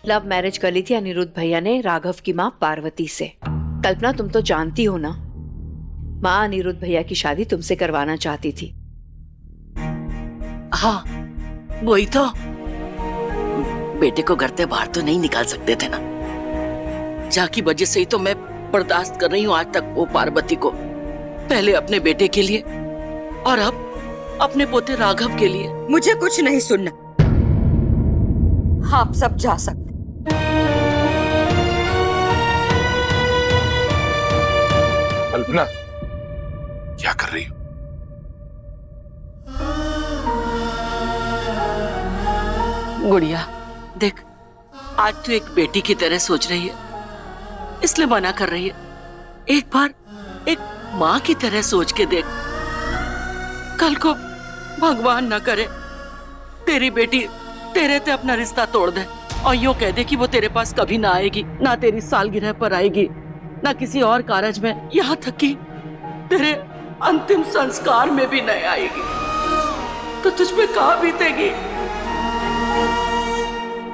Love marriage कर ली थी अनिरुद्ध भैया ने राघव की माँ पार्वती से। कल्पना, तुम तो जानती हो ना, माँ अनिरुद्ध भैया की शादी तुमसे करवाना चाहती थी। हाँ, वही तो। बेटे को घर से बाहर तो नहीं निकाल सकते थे ना, जाकी वजह से ही तो मैं बर्दाश्त कर रही हूँ आज तक वो पार्वती को। पहले अपने बेटे के लिए और अब अपने पोते राघव के लिए। मुझे कुछ नहीं सुनना, आप सब जा सकते। कल्पना, क्या कर रही हो? गुड़िया देख, आज तू एक बेटी की तरह सोच रही है, इसलिए मना कर रही है। एक बार एक माँ की तरह सोच के देख। कल को भगवान न करे तेरी बेटी तेरे से अपना रिश्ता तोड़ दे और यूं कह दे कि वो तेरे पास कभी ना आएगी, ना तेरी सालगिरह पर आएगी, ना किसी और कारज में, यहाँ तक कि तेरे अंतिम संस्कार में भी नहीं आएगी, तो तुझ पे कहाँ बीतेगी?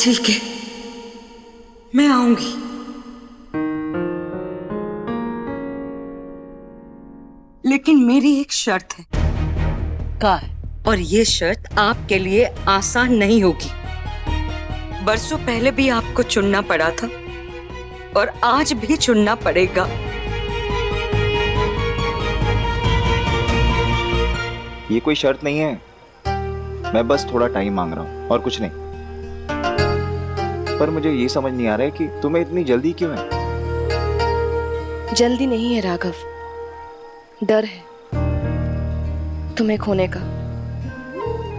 ठीक है, मैं आऊंगी। लेकिन मेरी एक शर्त है। क्या है? और ये शर्त आपके लिए आसान नहीं होगी। बरसों पहले भी आपको चुनना पड़ा था और आज भी चुनना पड़ेगा। ये कोई शर्त नहीं है, मैं बस थोड़ा टाइम मांग रहा हूँ और कुछ नहीं। पर मुझे ये समझ नहीं आ रहा है कि तुम्हें इतनी जल्दी क्यों है? जल्दी नहीं है राघव, डर है तुम्हें खोने का।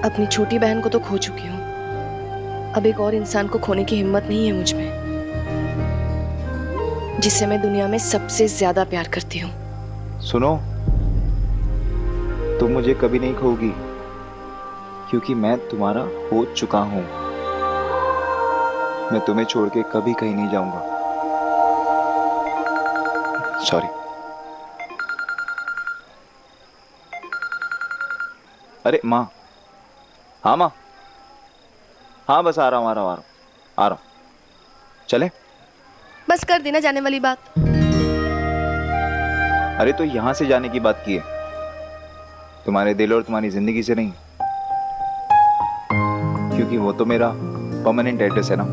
अपनी छोटी बहन को तो खो चुकी हूँ, अब एक और इंसान को खोने की हिम्मत नहीं है मुझ में, जिससे मैं दुनिया में सबसे ज्यादा प्यार करती हूँ। सुनो, तुम मुझे कभी नहीं खोगी, क्योंकि मैं तुम्हारा हो चुका हूँ। मैं तुम्हें छोड़ के कभी कहीं नहीं जाऊंगा। सॉरी। अरे माँ, हाँ माँ, हाँ बस आ रहा हूँ। चले? बस कर देना जाने वाली बात। अरे तो यहां से जाने की बात की है, तुम्हारे दिल और तुम्हारी जिंदगी से नहीं, क्योंकि वो तो मेरा परमानेंट एड्रेस है ना।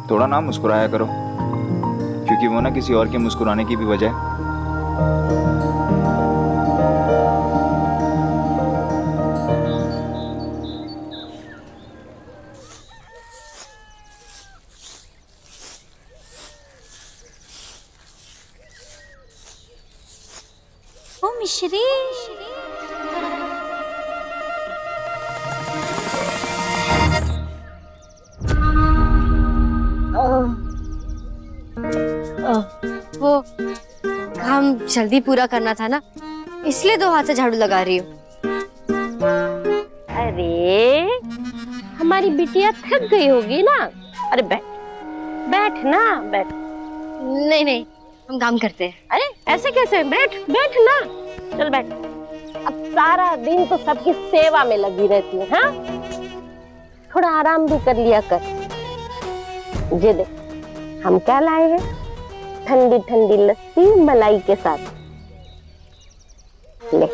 थोड़ा ना मुस्कुराया करो, क्योंकि वो ना किसी और के मुस्कुराने की भी वजह है। ओ मिश्री, वो काम जल्दी पूरा करना था ना, इसलिए 2 हाथ से झाड़ू लगा रही हूँ। अरे हमारी बिटिया थक गई होगी ना। अरे बैठ बैठ ना, बैठ। नहीं नहीं, हम काम करते हैं। अरे ऐसे कैसे? बैठ बैठ ना, चल बैठ। अब सारा दिन तो सबकी सेवा में लगी रहती है, हाँ? थोड़ा आराम भी कर लिया कर। ये देख, हम क्या लाए हैं? ठंडी ठंडी लस्सी मलाई के साथ। ले,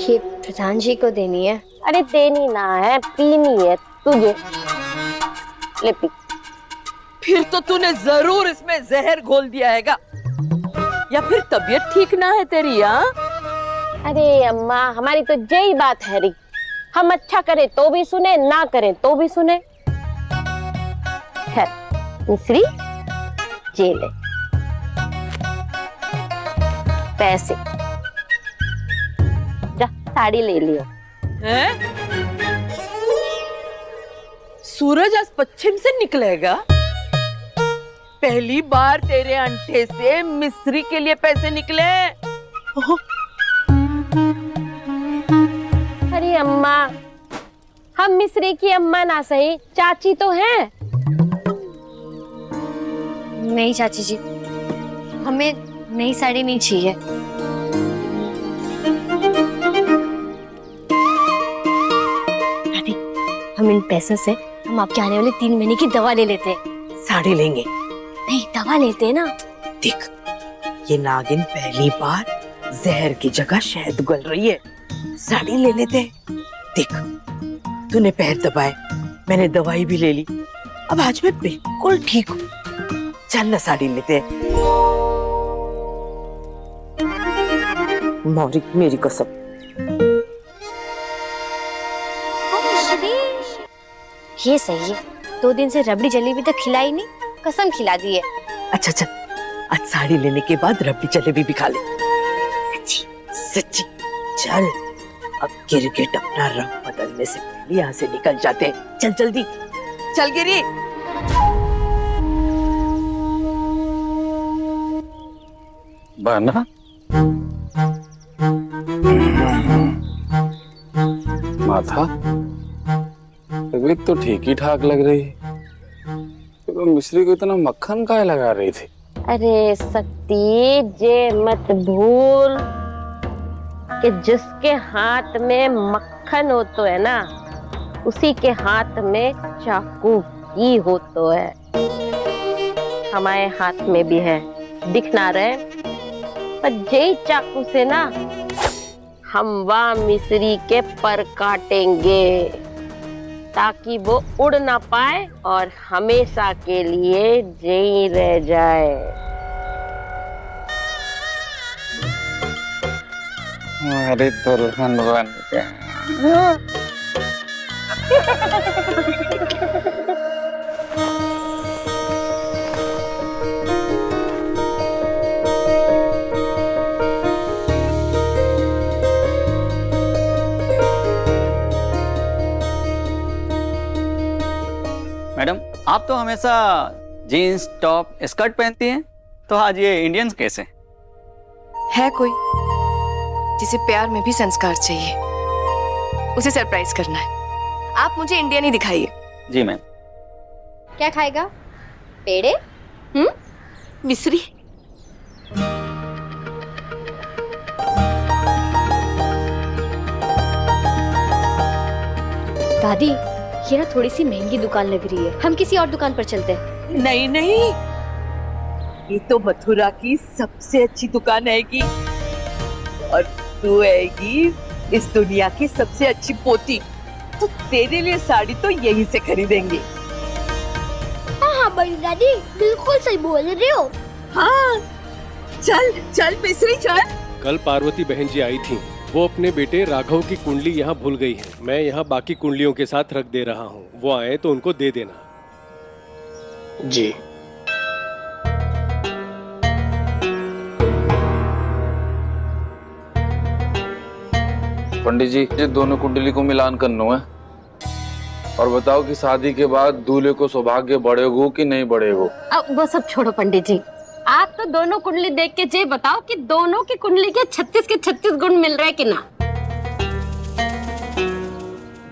ये प्रधान जी को देनी है। अरे देनी ना है, पीनी है तुझे। ले पी। फिर तो तूने जरूर इसमें जहर घोल दिया हैगा, या फिर तबीयत ठीक ना है तेरी? हाँ? अरे अम्मा, हमारी तो यही बात है री, हम अच्छा करें तो भी सुने, ना करें तो भी सुने। खैर मिश्री, ये ले पैसे, जा साड़ी ले लियो। हैं? सूरज आज पश्चिम से निकलेगा? पहली बार तेरे अंठे से मिस्री के लिए पैसे निकले। अरे अम्मा, हम मिश्री की अम्मा ना सही, चाची तो हैं। नहीं चाची जी, हमें नई साड़ी नहीं चाहिए। दादी, हम इन पैसों से हम आपके आने वाले 3 महीने की दवा ले लेते हैं। साड़ी लेंगे। नहीं, दवा लेते हैं ना। देख, ये नागिन पहली बार जहर की जगह शहद उगल रही है। साड़ी ले लेते हैं। देख, तूने पैर दबाए, मैंने दवाई भी ले ली, अब आज मैं बिल्कुल ठीक हूँ। चल ना साड़ी लेते हैं। मौरी मेरी कसम। ये सही है, 2 दिन से रबड़ी जलेबी तक खिलाई नहीं, कसम खिला दी है। अच्छा चल, आज साड़ी लेने के बाद रबड़ी जलेबी भी खा ले। सच्ची? सच्ची। चल, अब गिरगिट अपना रंग बदलने से पहले यहाँ से निकल जाते हैं। चल जल्दी, चल गिरी। बना माथा तबीयत तो ठीक ही ठाक लग रही है, तो मिश्री को इतना मक्खन काहे लगा रही थी? अरे सती, ये मत भूल कि जिसके हाथ में मक्खन हो तो है ना, उसी के हाथ में चाकू भी हो तो है। हमारे हाथ में भी है, दिख ना रहे, पर जय चाकू से ना हम वह मिश्री के पर काटेंगे ताकि वो उड़ ना पाए और हमेशा के लिए यहीं रह जाए। हमारी दुल्हन बन गया। मैडम, आप तो हमेशा जीन्स टॉप स्कर्ट पहनती हैं, तो आज ये इंडियंस कैसे? है कोई जिसे प्यार में भी संस्कार चाहिए, उसे सरप्राइज करना है। आप मुझे इंडियन ही दिखाइए। जी मैम। क्या खाएगा? पेड़े? मिश्री, दादी, ये ना थोड़ी सी महंगी दुकान लग रही है, हम किसी और दुकान पर चलते हैं। नहीं नहीं, ये तो मथुरा की सबसे अच्छी दुकान हैगी, और तू हैगी इस दुनिया की सबसे अच्छी पोती, तो तेरे लिए साड़ी तो यहीं से खरीदेंगे। हाँ बड़ी दादी, बिल्कुल सही बोल रहे हो। हाँ, चल चल मिश्री चल। कल पार्वती बहन जी आई थी, वो अपने बेटे राघव की कुंडली यहाँ भूल गई है। मैं यहाँ बाकी कुंडलियों के साथ रख दे रहा हूँ, वो आए तो उनको दे देना। जी। पंडित जी, ये दोनों कुंडली को मिलान करना है, और बताओ कि शादी के बाद दूल्हे को सौभाग्य बढ़ेगो कि नहीं बढ़ेगो? अब वो सब छोड़ो पंडित जी, आप तो दोनों कुंडली देख के ये बताओ कि दोनों की कुंडली के 36 के 36 गुण मिल रहे कि ना।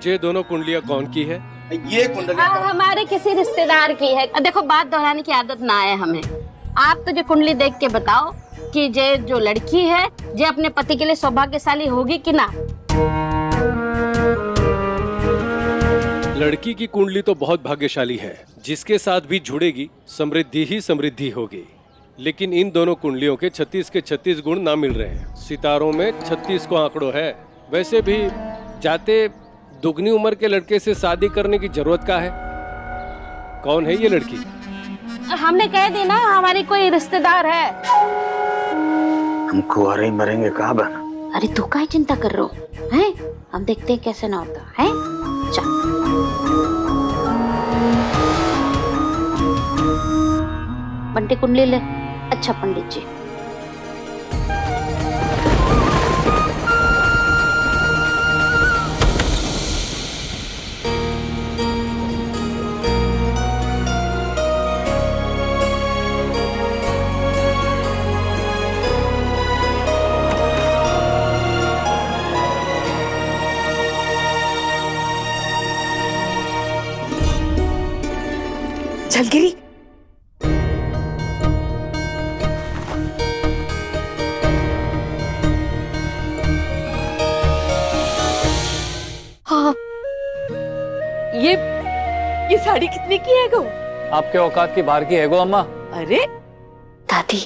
ये दोनों कुंडलियाँ कौन की है? ये कुंडली हमारे किसी रिश्तेदार की है। देखो, बात दोहराने की आदत ना आए हमें। आप तो जो कुंडली देख के बताओ कि ये जो लड़की है ये अपने पति के लिए सौभाग्यशाली होगी कि ना। लड़की की कुंडली तो बहुत भाग्यशाली है, जिसके साथ भी जुड़ेगी समृद्धि ही समृद्धि होगी। लेकिन इन दोनों कुंडलियों के 36 के 36 गुण ना मिल रहे हैं। सितारों में 36 को आंकड़ो है। वैसे भी जाते दुगनी उम्र के लड़के से शादी करने की जरूरत का है? कौन है ये लड़की? हमने कह दी ना, हमारी कोई रिश्तेदार है। हम कुंवारे ही मरेंगे कहाँ बना? अरे तू काहे चिंता कर रहे हो हैं? हम देखते हैं कैसे ना होता है। चल बंटी कुंडली ले। अच्छा पंडित जी, चल गिरी। ये साड़ी कितने की है गो? आपके औकात की बाहर की है गो अम्मा। अरे दादी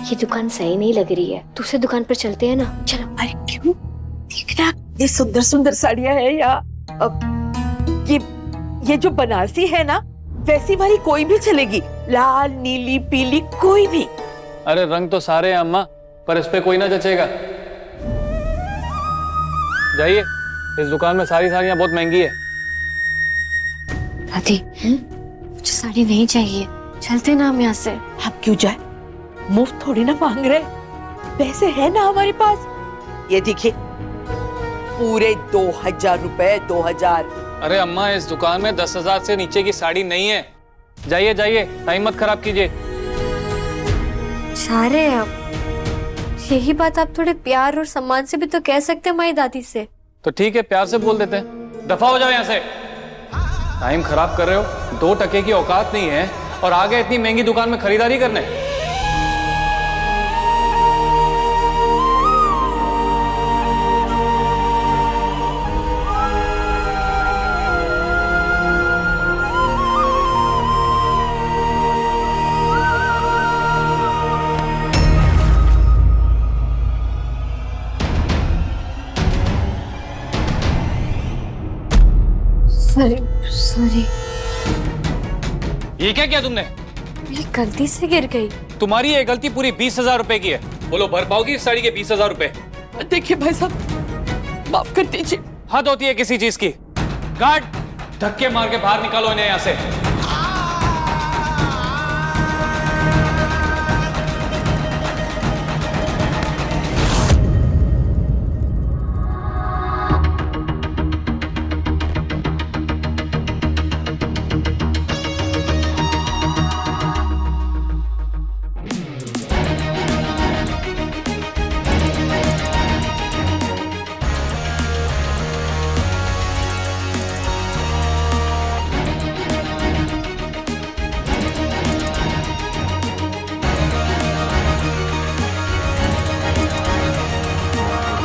ये दुकान सही नहीं लग रही है, दूसरी दुकान पर चलते हैं ना, चलो। अरे क्यों? देखना ये सुंदर सुंदर साड़ियां है यहाँ। अब ये जो बनारसी है ना, वैसी वाली कोई भी चलेगी, लाल नीली पीली कोई भी। अरे रंग तो सारे हैं अम्मा, पर इस पे कोई ना जचेगा। जाइए, इस दुकान में सारी साड़ियां बहुत महंगी है। दादी मुझे साड़ी नहीं चाहिए, चलते ना हम यहाँ से। हम क्यों जाए? मुफ्त थोड़ी ना मांग रहे, पैसे है ना हमारे पास। ये देखिए पूरे 2000 रुपए, 2000। अरे अम्मा, इस दुकान में 10,000 से नीचे की साड़ी नहीं है। जाइए जाइए, टाइम मत खराब कीजिए। जा रहे हैं आप, यही बात आप थोड़े प्यार और सम्मान से भी तो कह सकते हैं हमारी दादी से। तो ठीक है, प्यार से बोल देते हैं। दफा हो जाओ यहाँ से। टाइम खराब कर रहे हो, 2 टके की औकात नहीं है और आगे इतनी महंगी दुकान में खरीदारी करने। सॉरी, ये क्या किया तुमने? मेरी गलती से गिर गई। तुम्हारी ये गलती पूरी 20,000 रुपए की है। बोलो, भर पाओगी इस साड़ी के 20,000 रुपए? देखिए भाई साहब, माफ कर दीजिए। हद होती है किसी चीज की। गार्ड, धक्के मार के बाहर निकालो इन्हें यहाँ से।